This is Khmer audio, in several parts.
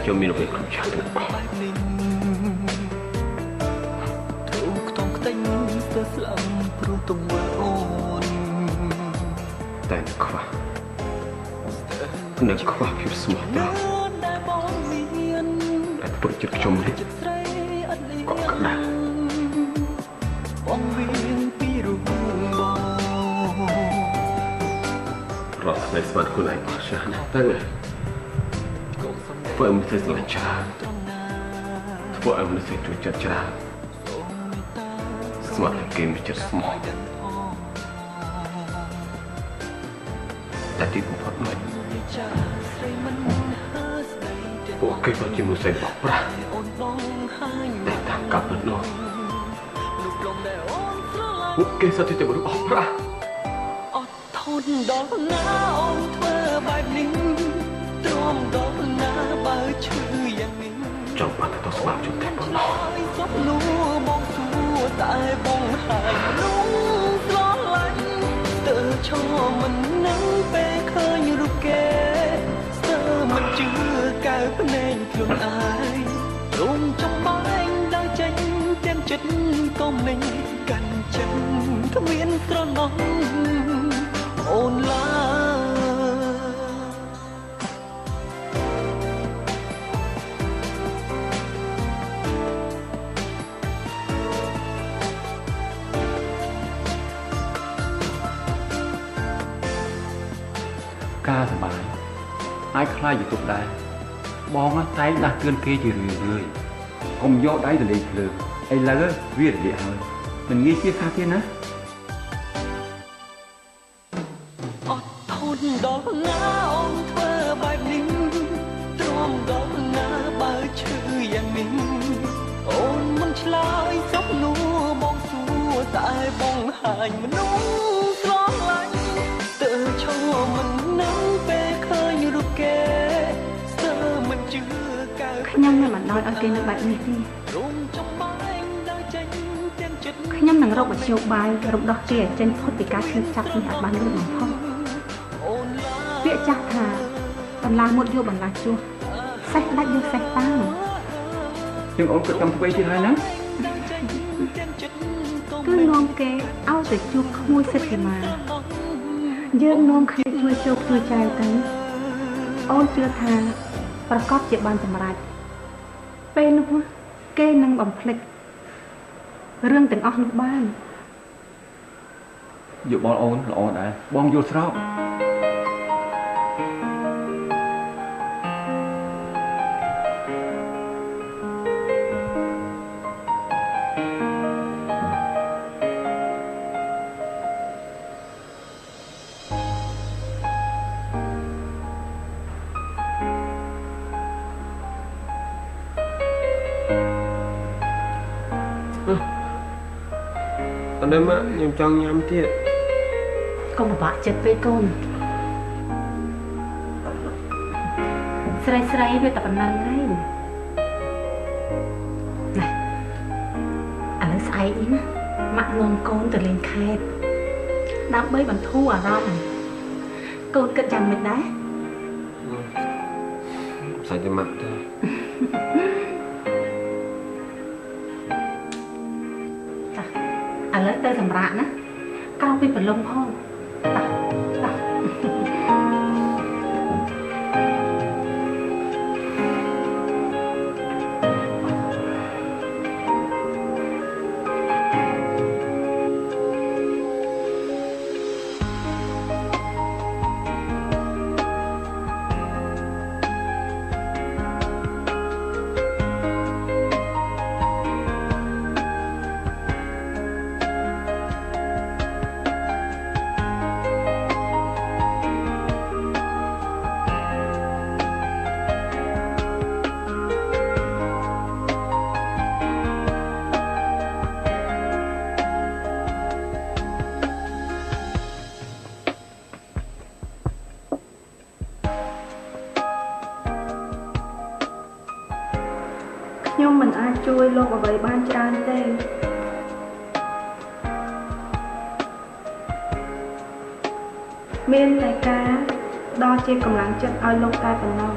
ខ្ញុំមានអ្វីគ្រប់យ៉ាងទាំងអស់តែខ្វះភាពស្មោះត្រង់តែធ្វើចិត្តខ្ញុំនេះក៏ក្តៅរត់នៅស្មាតខ្លួនឯងអស់ចាស់ណាស់តែធ្វើឲ្យមនុស្សស្រឡាញ់ច្រើនធ្វើឲ្យមនុស្សជួយចិត្តច្រើនស្មាតគេមានចិត្តស្មោះតែទីបំផុតមកពួកគេក៏ជាមនុស្សបោកប្រាស់តែតាមកាប់នោះពួកគេសត្វតែមនុស្សបោកប្រាស់អត់ធន់ដល់ណាអូនធ្វើបែបនេះទ្រាំដល់ណាបើឈឺយ៉ាងនេះចង់បាត់ទៅស្មារតីតែប៉ុណ្ណោះសុខនោះបងសួរតែបងហើយនោះស្រឡាញ់ទៅឈរមិននឹងពេលឃើញរូបគេស្ទើរមិនជឿកៅភ្នែកខ្លួនឯងរំចំបែងដល់ចេញទាំងចិត្តក៏មិនកាន់ចិត្តគ្មានត្រណោះអូនឡាការសบายអាចខ្លាចជាទុកដែរបងតែងដាស់តឿនគេជារឿយកុំយកដៃទៅលេងភ្លើងឥឡូវវារលាកហើយមិនងាយជាខាទៀតណាអត់ធន់ដល់ណាអូនធ្វើបែបនេះទ្រាំដល់ណាបើឈឺយ៉ាងនេះអូនមិនឆ្លើយសុខនោះបងសួរតែបងហាញមនុស្សស្រឡាញ់ទៅឈរមិននឹងពេលឃើញរូបគេស្ទើរមិនជឿកៅខ្ញុំមិនបានឲ្យគេនៅបែបនេះទេខ្ញុំនឹងរកមធ្យោបាយរំដោះគេឲ្យចេញផុតពីការឈឺចាប់នេះឲ្យបានលឿនបំផុតពាក្យចាស់ថាបន្លាមុតយកបន្លាជួសសេះដាច់យកសេះតាមយើងអូនគិតតាមធ្វើទៀតហើយណាគឺនាំគេឲ្យទៅជួបក្មួយសិទ្ធិមាយើងនាំគ្នាជួយជោគជួយចែកទៅអូនជឿថាប្រកបជាបានសម្រេចពេលនោះគេនឹងបំភ្លេចរឿងទាំងអស់នោះបានយោបល់អូនល្អដែរបងយល់ស្របអត់ទេម៉ាក់ខ្ញុំចង់ញ៉ាំទៀតកុំពិបាកចិត្តពេកកូនស្រីវាតែប៉ុណ្ណឹងហើយណាឥឡូវស្អែកនេះណាម៉ាក់នាំកូនទៅលេងខេត្តដើម្បីបន្ធូរអារម្មណ៍កូនគិតយ៉ាងម៉េចដែរសាច់តែម៉ាក់ទៅឥឡូវទៅសម្រាប់ណាក្រោកពីប្រឡំផងខ្ញុំមិនអាចជួយលោកអ្វីបានច្រើនទេមានតែការដល់ជាកម្លាំងចិត្តឲ្យលោកតែប៉ុណ្ណោះ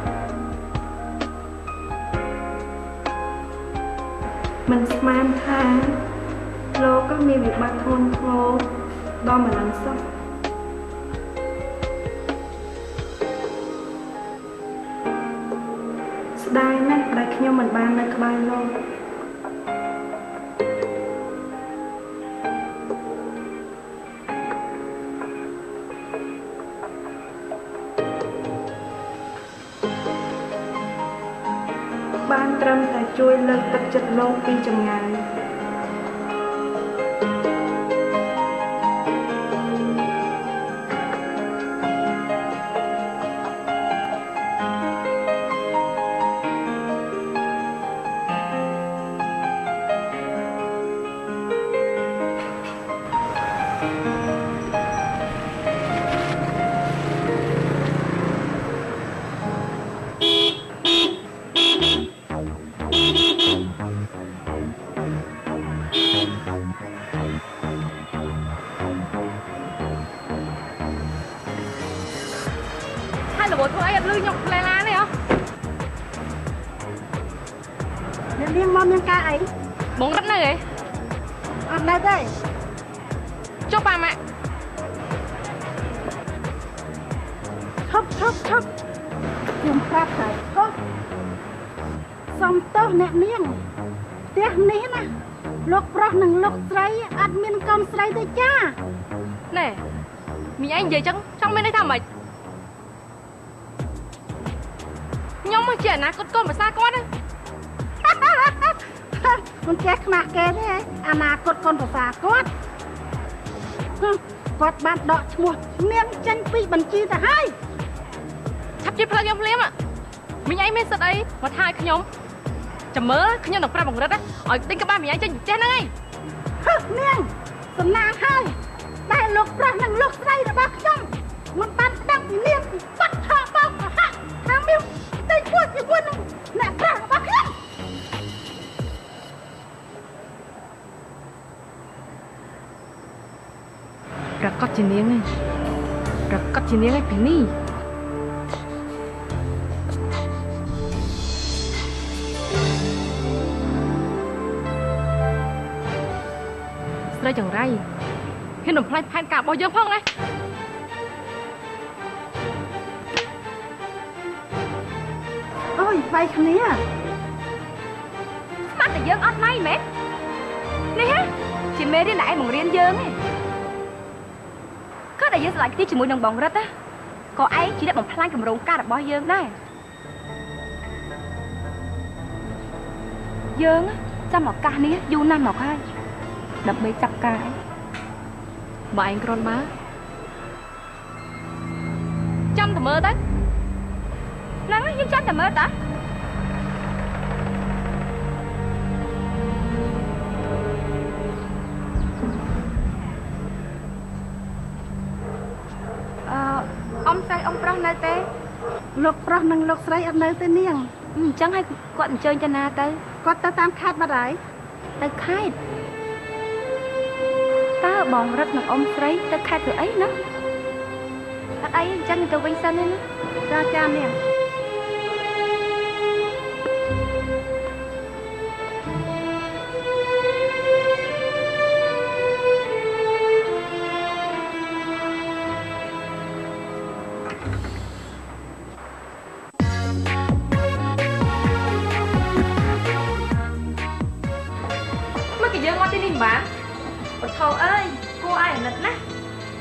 មិនស្មានថាលោកក៏មានវិបត្តិធ្ងន់ធ្ងរដល់ម្លឹងសោះស្ដាយណាស់ដែលខ្ញុំមិនបាននៅក្បែរលោកបានត្រឹមតែជួយលើកទឹកចិត្តលោកពីចម្ងាយបងរត់នៅហ៎អត់នៅទេចុះប៉ាម៉ាក់ឈប់ខ្ញុំប្រាប់តែខុសសំទោសអ្នកនាងផ្ទះនេះណាលោកប្រុសនិងលោកស្រីអត់មានកូនស្រីទេចាណែមីឯងនិយាយចឹងចង់មានន័យថាម៉េចខ្ញុំមកជាអនាគតកូនភាសាគាត់ណាមិនចេះខ្មាស់គេទេអនាគតកូនភាសាគាត់គាត់បានដកឈ្មោះនាងចេញពីបញ្ជីទៅហើយឆាប់ជិះផ្លូវខ្ញុំភ្លាមមីងឯងមានសិទ្ធអីមកថាឲ្យខ្ញុំចាំមើលខ្ញុំនឹងប្រាប់បង្រិតឲ្យទិញក្បាលមីងឯងចេញពីផ្ទះហ្នឹងឯងនាងសំណាងហើយតែលោកប្រុសនិងលោកស្រីរបស់ខ្ញុំមិនបានដឹងពីនាងពីបាត់ថាបោកហាក់ថាមានតែជួយជាមួយនឹងអ្នកប្រុសរបស់ខ្ញុំប្រកាសជានាងឯងប្រកាសជានាងឯងពីនេះស្រីចង្រៃហ៊ានបំផ្លាញផែនការរបស់យើងផងណាអូយវាយគ្នាស្មានតែយើងអត់ណៃមែននេះហ៎ជាមេរៀនដែលឯងបង្រៀនយើងឯងតែយើងឆ្លៃគ្នាជាមួយនឹងបងរិតណាក៏ឯងជាអ្នកបំផ្លាញគម្រោងការរបស់យើងដែរយើងចាំឱកាសនេះយូរណាស់មកហើយដើម្បីចាប់ការបើឯងគ្រាន់បើចាំតែមើលទៅហ្នឹងយើងចាំតែមើលតាអ៊ំស្រីអ៊ំប្រុសនៅទេលោកប្រុសនិងលោកស្រីអត់នៅទេនាងអញ្ចឹងឲ្យគាត់អញ្ជើញទៅណាទៅគាត់ទៅតាមខេត្តបាត់ហើយទៅខេត្តតើបងរិទ្ធនិងអ៊ំស្រីទៅខេត្តធ្វើអីណាអត់អីអញ្ចឹងទៅវិញសិនទេណាចានាងយើងមកទីនេះមិនបានបថោអើយគួរឲ្យអាណិតណា